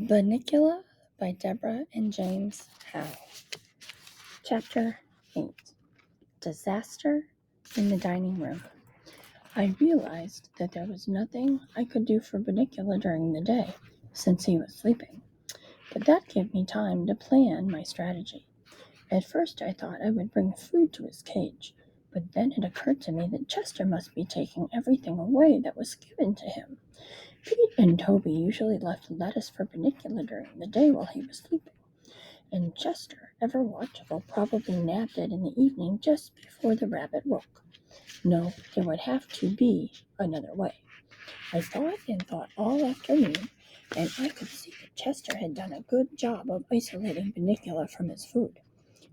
Bunnicula by Deborah and James Howe. Chapter 8. Disaster in the Dining Room. I realized that there was nothing I could do for Bunnicula during the day, since he was sleeping, but that gave me time to plan my strategy. At first I thought I would bring food to his cage, but then it occurred to me that Chester must be taking everything away that was given to him. Pete and Toby usually left lettuce for Bunnicula during the day while he was sleeping, and Chester, ever watchful, probably nabbed it in the evening just before the rabbit woke. No, there would have to be another way. I thought all afternoon, and I could see that Chester had done a good job of isolating Bunnicula from his food.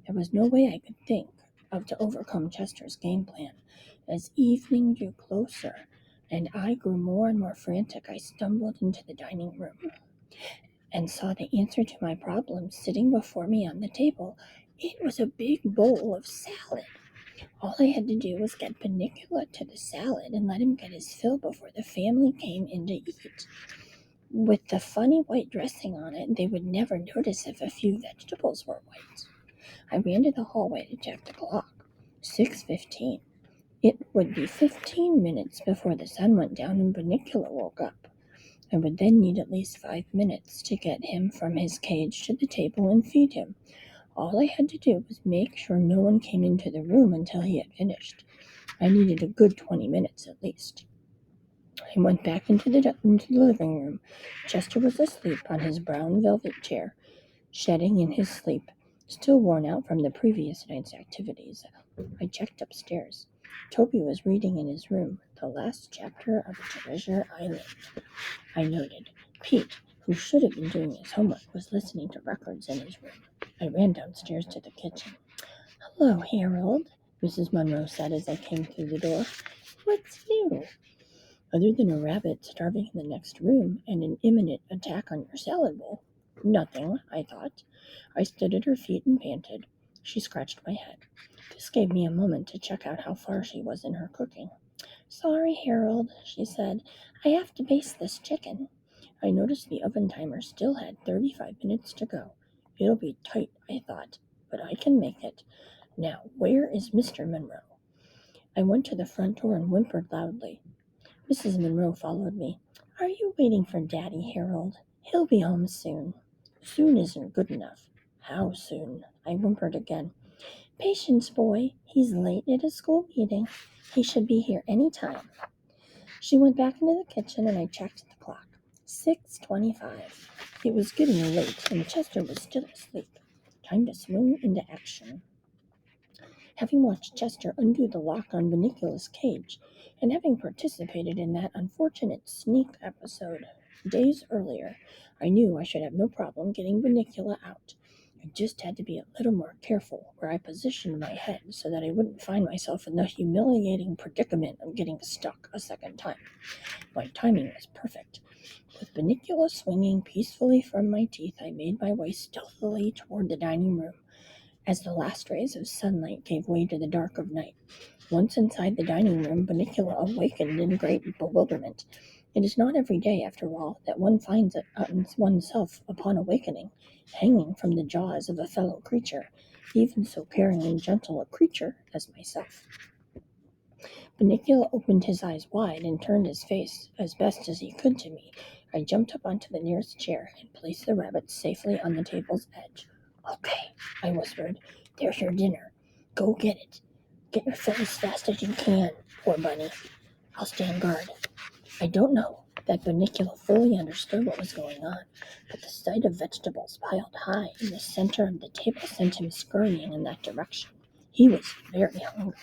There was no way I could think of to overcome Chester's game plan. As evening drew closer, and I grew more and more frantic, I stumbled into the dining room and saw the answer to my problem sitting before me on the table. It was a big bowl of salad. All I had to do was get Bunnicula to the salad and let him get his fill before the family came in to eat. With the funny white dressing on it, they would never notice if a few vegetables were white. I ran to the hallway to check the clock. 6:15. It would be 15 minutes before the sun went down and Bunnicula woke up. I would then need at least 5 minutes to get him from his cage to the table and feed him. All I had to do was make sure no one came into the room until he had finished. I needed a good 20 minutes at least. I went back into the living room. Chester was asleep on his brown velvet chair, shedding in his sleep, still worn out from the previous night's activities. I checked upstairs. Toby was reading in his room the last chapter of Treasure Island. I noted. Pete, who should have been doing his homework, was listening to records in his room. I ran downstairs to the kitchen. "Hello, Harold," Mrs. Munro said as I came through the door. "What's new?" "Other than a rabbit starving in the next room and an imminent attack on your salad bowl." "Nothing," I thought. I stood at her feet and panted. She scratched my head. This gave me a moment to check out how far she was in her cooking. "Sorry, Harold," she said. "I have to baste this chicken." I noticed the oven timer still had 35 minutes to go. It'll be tight, I thought, but I can make it. Now, where is Mr. Munro? I went to the front door and whimpered loudly. Mrs. Munro followed me. "Are you waiting for Daddy, Harold? He'll be home soon." "Soon isn't good enough." "How soon?" I whimpered again. "Patience, boy. He's late at a school meeting. He should be here any time." She went back into the kitchen and I checked the clock. 6:25. It was getting late and Chester was still asleep. Time to swing into action. Having watched Chester undo the lock on Bunnicula's cage, and having participated in that unfortunate sneak episode days earlier, I knew I should have no problem getting Bunnicula out. I just had to be a little more careful where I positioned my head so that I wouldn't find myself in the humiliating predicament of getting stuck a second time. My timing was perfect. With Bunnicula swinging peacefully from my teeth, I made my way stealthily toward the dining room. As the last rays of sunlight gave way to the dark of night, once inside the dining room, Bunnicula awakened in great bewilderment. It is not every day, after all, that one finds oneself, upon awakening, hanging from the jaws of a fellow creature, even so caring and gentle a creature as myself. Bunnicula opened his eyes wide and turned his face as best as he could to me. I jumped up onto the nearest chair and placed the rabbit safely on the table's edge. "Okay," I whispered. "There's your dinner. Go get it. Get your fill as fast as you can, poor bunny. I'll stand guard." I don't know that Bunnicula fully understood what was going on, but the sight of vegetables piled high in the center of the table sent him scurrying in that direction. He was very hungry.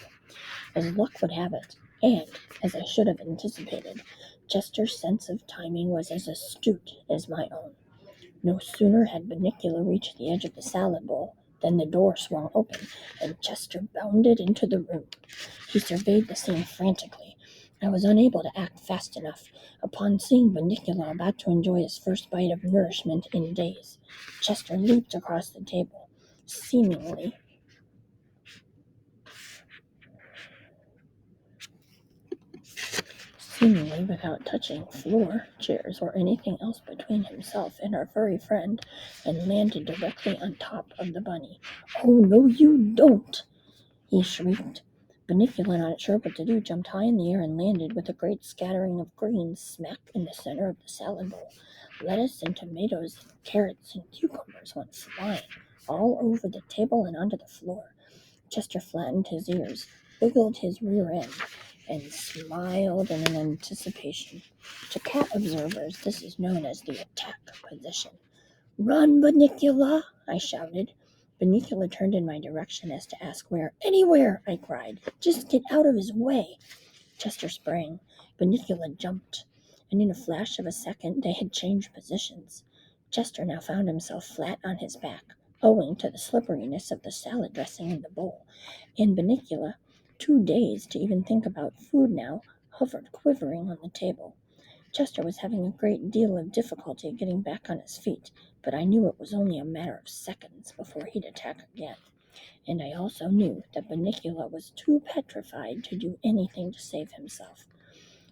As luck would have it, and as I should have anticipated, Chester's sense of timing was as astute as my own. No sooner had Bunnicula reached the edge of the salad bowl than the door swung open, and Chester bounded into the room. He surveyed the scene frantically. I was unable to act fast enough. Upon seeing Bunnicula about to enjoy his first bite of nourishment in days, Chester leaped across the table, seemingly seemingly without touching floor, chairs, or anything else between himself and our furry friend, and landed directly on top of the bunny. "Oh, no, you don't!" he shrieked. Bunnicula, not sure what to do, jumped high in the air and landed with a great scattering of greens smack in the center of the salad bowl. Lettuce and tomatoes and carrots and cucumbers went flying all over the table and onto the floor. Chester flattened his ears, wiggled his rear end, and smiled in anticipation. To cat observers, this is known as the attack position. "Run, Bunnicula!" I shouted. Bunnicula turned in my direction as to ask where. "Anywhere!" I cried. "Just get out of his way!" Chester sprang. Bunnicula jumped, and in a flash of a second they had changed positions. Chester now found himself flat on his back, owing to the slipperiness of the salad dressing in the bowl, and Bunnicula, too dazed to even think about food now, hovered quivering on the table. Chester was having a great deal of difficulty getting back on his feet, but I knew it was only a matter of seconds before he'd attack again. And I also knew that Bunnicula was too petrified to do anything to save himself.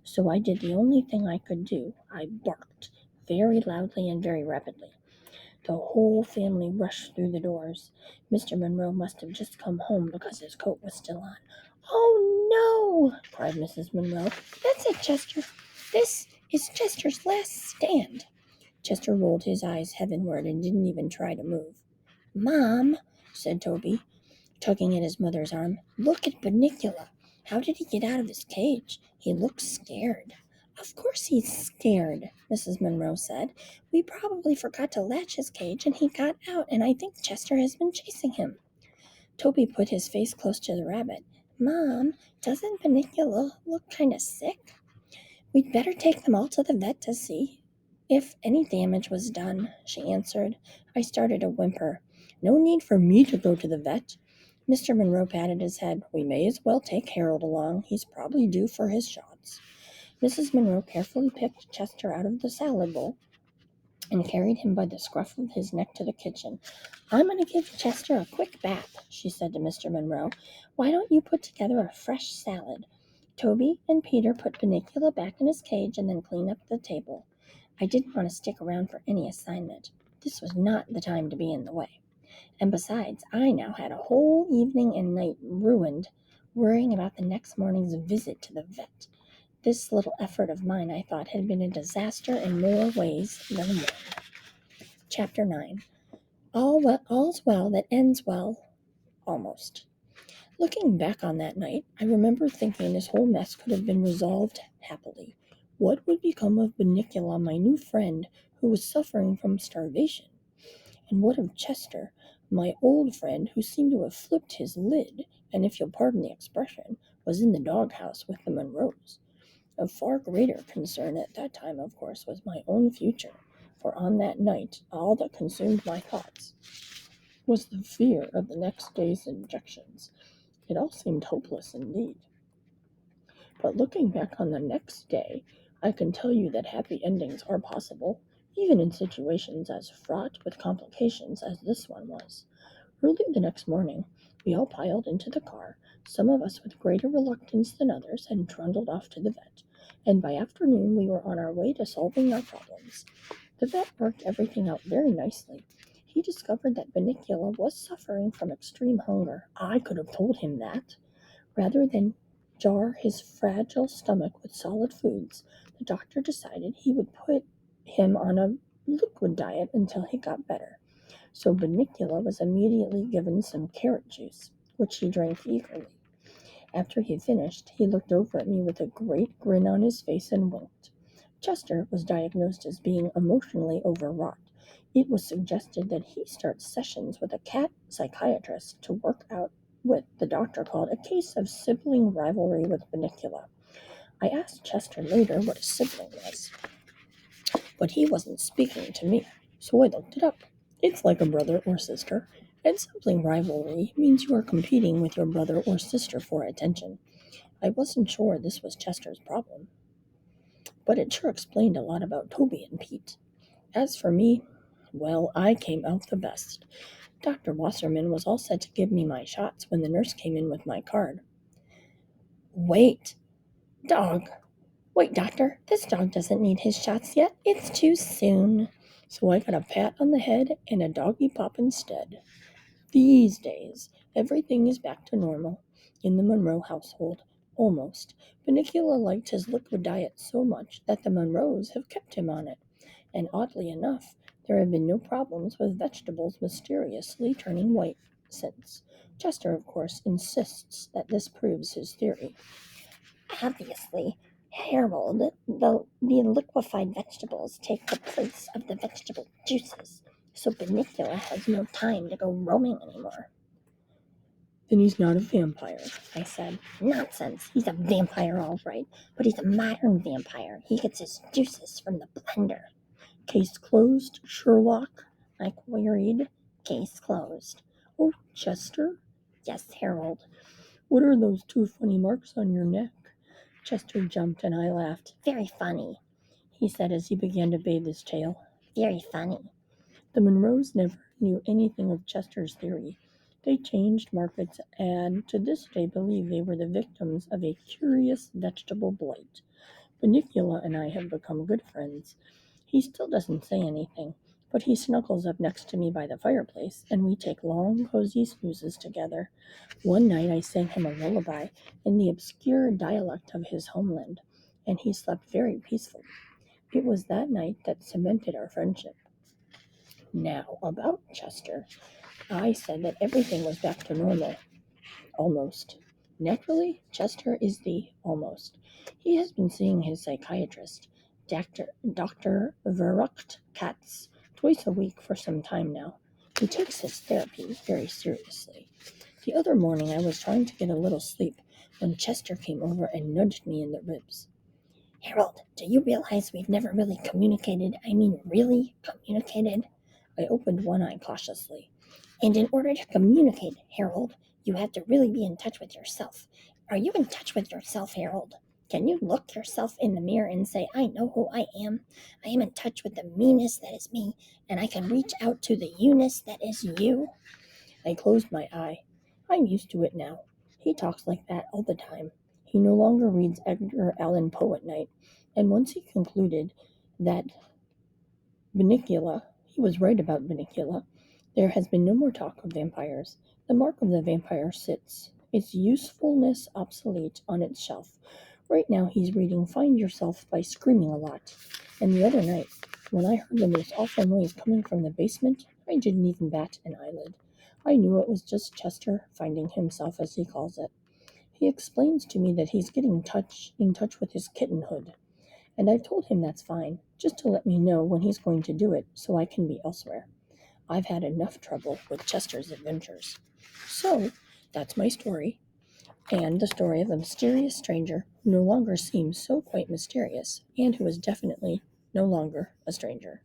So I did the only thing I could do. I barked, very loudly and very rapidly. The whole family rushed through the doors. Mr. Monroe must have just come home because his coat was still on. "Oh, no!" cried Mrs. Monroe. "That's it, Chester. This is Chester's last stand." Chester rolled his eyes heavenward and didn't even try to move. "Mom," said Toby, tugging at his mother's arm, "look at Bunnicula. How did he get out of his cage? He looks scared." "Of course he's scared," Mrs. Monroe said. "We probably forgot to latch his cage and he got out, and I think Chester has been chasing him." Toby put his face close to the rabbit. "Mom, doesn't Bunnicula look kind of sick?" "We'd better take them all to the vet to see if any damage was done," she answered. I started to whimper. "No need for me to go to the vet." Mr. Monroe patted his head. "We may as well take Harold along. He's probably due for his shots." Mrs. Monroe carefully picked Chester out of the salad bowl and carried him by the scruff of his neck to the kitchen. "I'm going to give Chester a quick bath," she said to Mr. Monroe. "Why don't you put together a fresh salad? Toby and Peter put Bunnicula back in his cage and then clean up the table." I didn't want to stick around for any assignment. This was not the time to be in the way. And besides, I now had a whole evening and night ruined worrying about the next morning's visit to the vet. This little effort of mine, I thought, had been a disaster in more ways than one. Chapter 9. All's well that ends well, almost. Looking back on that night, I remember thinking this whole mess could have been resolved happily. What would become of Bunnicula, my new friend, who was suffering from starvation? And what of Chester, my old friend, who seemed to have flipped his lid, and, if you'll pardon the expression, was in the doghouse with the Monroes? Of far greater concern at that time, of course, was my own future, for on that night all that consumed my thoughts was the fear of the next day's injections. It all seemed hopeless indeed. But looking back on the next day, I can tell you that happy endings are possible, even in situations as fraught with complications as this one was. Early the next morning, we all piled into the car, some of us with greater reluctance than others, and trundled off to the vet. And by afternoon, we were on our way to solving our problems. The vet worked everything out very nicely. He discovered that Bunnicula was suffering from extreme hunger. I could have told him that. Rather than jar his fragile stomach with solid foods, the doctor decided he would put him on a liquid diet until he got better. So Bunnicula was immediately given some carrot juice, which he drank eagerly. After he finished, he looked over at me with a great grin on his face and winked. Chester was diagnosed as being emotionally overwrought. It was suggested that he start sessions with a cat psychiatrist to work out what the doctor called a case of sibling rivalry with Bunnicula. I asked Chester later what a sibling was, but he wasn't speaking to me, so I looked it up. It's like a brother or sister, and sibling rivalry means you are competing with your brother or sister for attention. I wasn't sure this was Chester's problem, but it sure explained a lot about Toby and Pete. As for me, well, I came out the best. Dr. Wasserman was all set to give me my shots when the nurse came in with my card. "Wait, dog!" Wait, doctor, this dog doesn't need his shots yet. It's too soon. So I got a pat on the head and a doggy pop instead. These days, everything is back to normal in the Monroe household. Almost. Bunnicula liked his liquid diet so much that the Monroes have kept him on it. And oddly enough, there have been no problems with vegetables mysteriously turning white since. Chester, of course, insists that this proves his theory. Obviously, Harold, the liquefied vegetables take the place of the vegetable juices, so Bunnicula has no time to go roaming anymore. Then he's not a vampire, I said. Nonsense. He's a vampire, all right, but he's a modern vampire. He gets his juices from the blender. Case closed, Sherlock? I queried. Case closed. Oh, Chester? Yes, Harold. What are those two funny marks on your neck? Chester jumped and I laughed. Very funny, he said as he began to bathe his tail. Very funny. The Monroes never knew anything of Chester's theory. They changed markets and to this day believe they were the victims of a curious vegetable blight. Bunnicula and I have become good friends. He still doesn't say anything, but he snuggles up next to me by the fireplace, and we take long, cozy snoozes together. One night I sang him a lullaby in the obscure dialect of his homeland, and he slept very peacefully. It was that night that cemented our friendship. Now, about Chester, I said that everything was back to normal. Almost. Naturally, Chester is the almost. He has been seeing his psychiatrist, Dr. Verrucht Katz, twice a week for some time now. He takes his therapy very seriously. The other morning I was trying to get a little sleep when Chester came over and nudged me in the ribs. Harold, do you realize we've never really communicated? I mean, really communicated? I opened one eye cautiously. And in order to communicate, Harold, you have to really be in touch with yourself. Are you in touch with yourself, Harold? Can you look yourself in the mirror and say, I know who I am? I am in touch with the meanness that is me, and I can reach out to the you-ness that is you? I closed my eye. I'm used to it now. He talks like that all the time. He no longer reads Edgar Allan Poe at night, and once he concluded that Bunnicula, he was right about Bunnicula, there has been no more talk of vampires. The mark of the vampire sits, its usefulness obsolete, on its shelf. Right now he's reading Find Yourself by Screaming a Lot. And the other night, when I heard the most awful noise coming from the basement, I didn't even bat an eyelid. I knew it was just Chester finding himself, as he calls it. He explains to me that he's getting in touch with his kittenhood. And I've told him that's fine, just to let me know when he's going to do it so I can be elsewhere. I've had enough trouble with Chester's adventures. So, that's my story, and the story of a mysterious stranger who no longer seems so quite mysterious, and who is definitely no longer a stranger.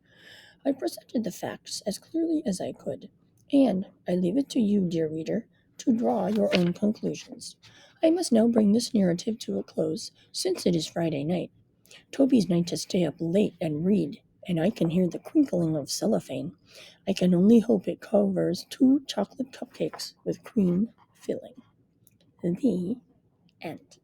I presented the facts as clearly as I could, and I leave it to you, dear reader, to draw your own conclusions. I must now bring this narrative to a close, since it is Friday night. Toby's night to stay up late and read, and I can hear the crinkling of cellophane. I can only hope it covers 2 chocolate cupcakes with cream filling. The end.